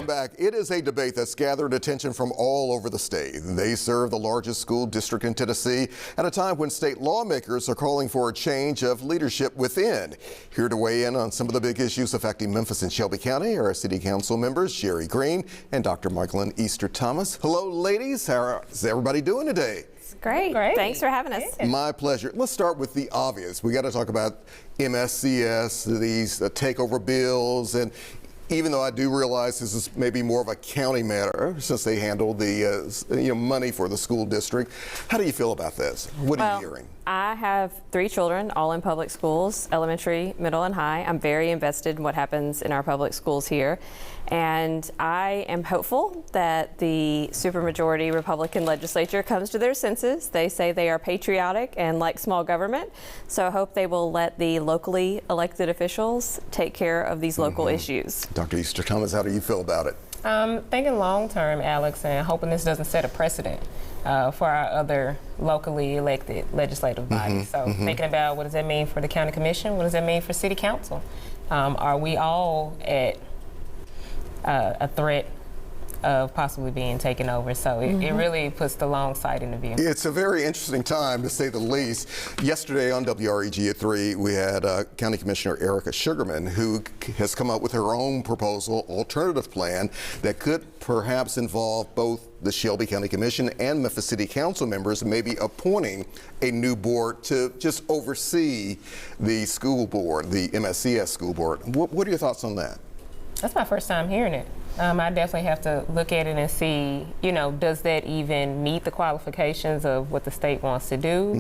Welcome back. It is a debate that's gathered attention from all over the state. They serve the largest school district in Tennessee at a time when state lawmakers are calling for a change of leadership within. Here to weigh in on some of the big issues affecting Memphis and Shelby County are our city council members, Jerry Green and Dr. Michael Easter Thomas. Hello, ladies. How is everybody doing today? Great. Thanks for having us. My pleasure. Let's start with the obvious. We got to talk about MSCS, these takeover bills, and even though I do realize this is maybe more of a county matter since they handle the money for the school district, how do you feel about this? What are you hearing? I have 3 children, all in public schools, elementary, middle, and high. I'm very invested in what happens in our public schools here. And I am hopeful that the supermajority Republican legislature comes to their senses. They say they are patriotic and like small government. So I hope they will let the locally elected officials take care of these local issues. Dr. Easter Thomas, how do you feel about it? Thinking long term, Alex, and hoping this doesn't set a precedent for our other locally elected legislative bodies. So thinking about what does that mean for the county commission? What does that mean for city council? Are we all at a threat of possibly being taken over? So it really puts the long sight into view. It's a very interesting time, to say the least. Yesterday on WREG at 3, we had County Commissioner Erica Sugarman, who has come up with her own proposal, alternative plan, that could perhaps involve both the Shelby County Commission and Memphis City Council members, maybe appointing a new board to just oversee the school board, the MSCS school board. What are your thoughts on that? That's my first time hearing it. I definitely have to look at it and see, does that even meet the qualifications of what the state wants to do?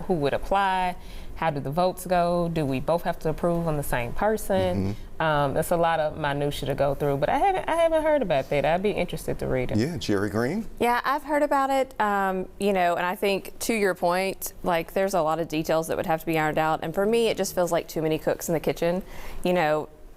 Who would apply? How do the votes go? Do we both have to approve on the same person? That's a lot of minutia to go through, but I haven't heard about that. I'd be interested to read it. Yeah, Jerry Green? Yeah, I've heard about it, and I think to your point, like there's a lot of details that would have to be ironed out. And for me, it just feels like too many cooks in the kitchen.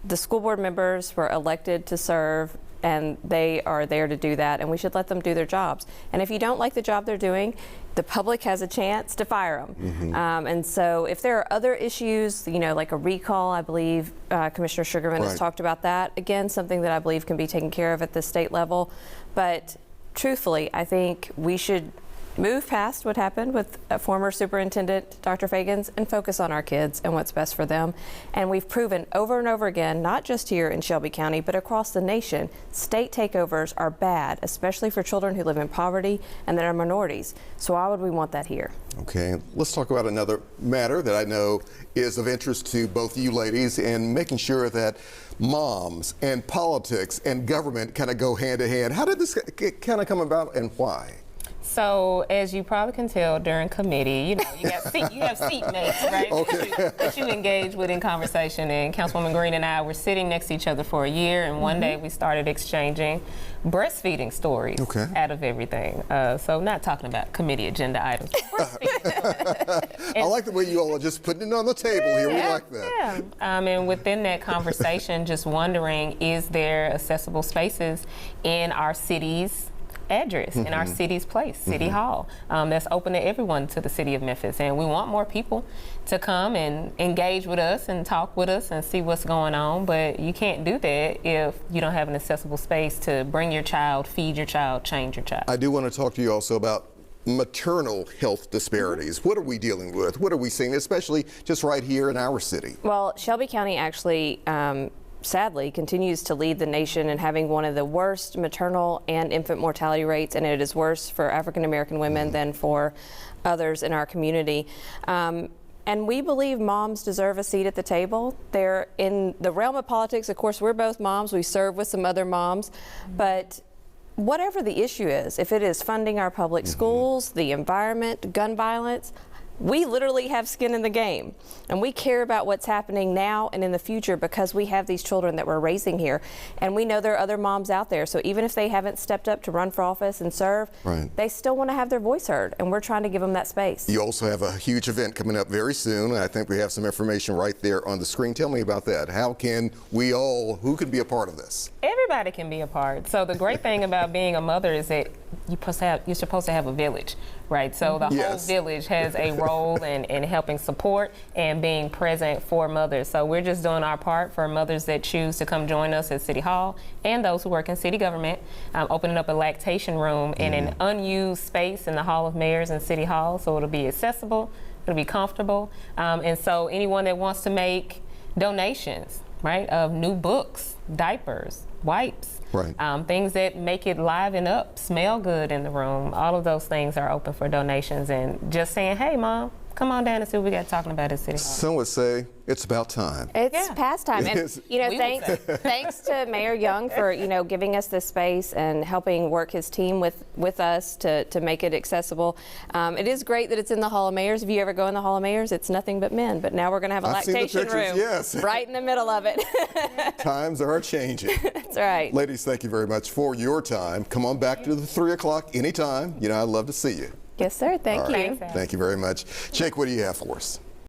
The school board members were elected to serve, and they are there to do that, and we should let them do their jobs. And if you don't like the job they're doing, the public has a chance to fire them. And so if there are other issues, like a recall, I believe Commissioner Sugarman has talked about that. Again, something that I believe can be taken care of at the state level. But truthfully, I think we should move past what happened with former Superintendent Dr. Fagans and focus on our kids and what's best for them. And we've proven over and over again, not just here in Shelby County, but across the nation, state takeovers are bad, especially for children who live in poverty and that are minorities. So why would we want that here? Okay, let's talk about another matter that I know is of interest to both you ladies, and making sure that moms and politics and government kind of go hand in hand. How did this kind of come about, and why? So, as you probably can tell during committee, you have seatmates, right? Okay. that you engage with in conversation. And Councilwoman Green and I were sitting next to each other for a year, and one day we started exchanging breastfeeding stories out of everything. So, not talking about committee agenda items. I like the way you all are just putting it on the table here. We like that. Yeah. And within that conversation, just wondering, is there accessible spaces in our cities? Address in our city's place, City Hall, that's open to everyone to the city of Memphis. And we want more people to come and engage with us and talk with us and see what's going on. But you can't do that if you don't have an accessible space to bring your child, feed your child, change your child. I do want to talk to you also about maternal health disparities. What are we dealing with? What are we seeing, especially just right here in our city? Well, Shelby County actually sadly continues to lead the nation in having one of the worst maternal and infant mortality rates, and it is worse for African American women than for others in our community. And we believe moms deserve a seat at the table. They're in the realm of politics. Of course, we're both moms. We serve with some other moms, but whatever the issue is, if it is funding our public schools, the environment, gun violence, we literally have skin in the game, and we care about what's happening now and in the future because we have these children that we're raising here, and we know there are other moms out there. So even if they haven't stepped up to run for office and serve, they still want to have their voice heard, and we're trying to give them that space. You also have a huge event coming up very soon. I think we have some information right there on the screen. Tell me about that. How can who can be a part of this? Everybody can be a part. So the great thing about being a mother is that you're supposed to have a village, right? So the whole Yes. village has a role in helping support and being present for mothers. So we're just doing our part for mothers that choose to come join us at City Hall and those who work in city government, opening up a lactation room in an unused space in the Hall of Mayors and City Hall, so it'll be accessible, it'll be comfortable, and so anyone that wants to make donations, right, of new books, diapers, wipes, Right. things that make it liven up, smell good in the room, all of those things are open for donations. And just saying, hey, Mom, come on down and see what we got talking about at City Hall. Some would say it's about time. It's Yeah. past time. And, Yes. you know, We would thanks to Mayor Young for, you know, giving us this space and helping work his team with us to make it accessible. It is great that it's in the Hall of Mayors. If you ever go in the Hall of Mayors, it's nothing but men. But now we're going to have a I've seen the lactation pictures, room yes. right in the middle of it. Times are changing. That's right. Ladies, thank you very much for your time. Come on back to the 3 o'clock anytime. You know, I'd love to see you. Yes, sir. Thank All you. right. Thanks, Al. Thank you very much. Jake, what do you have for us?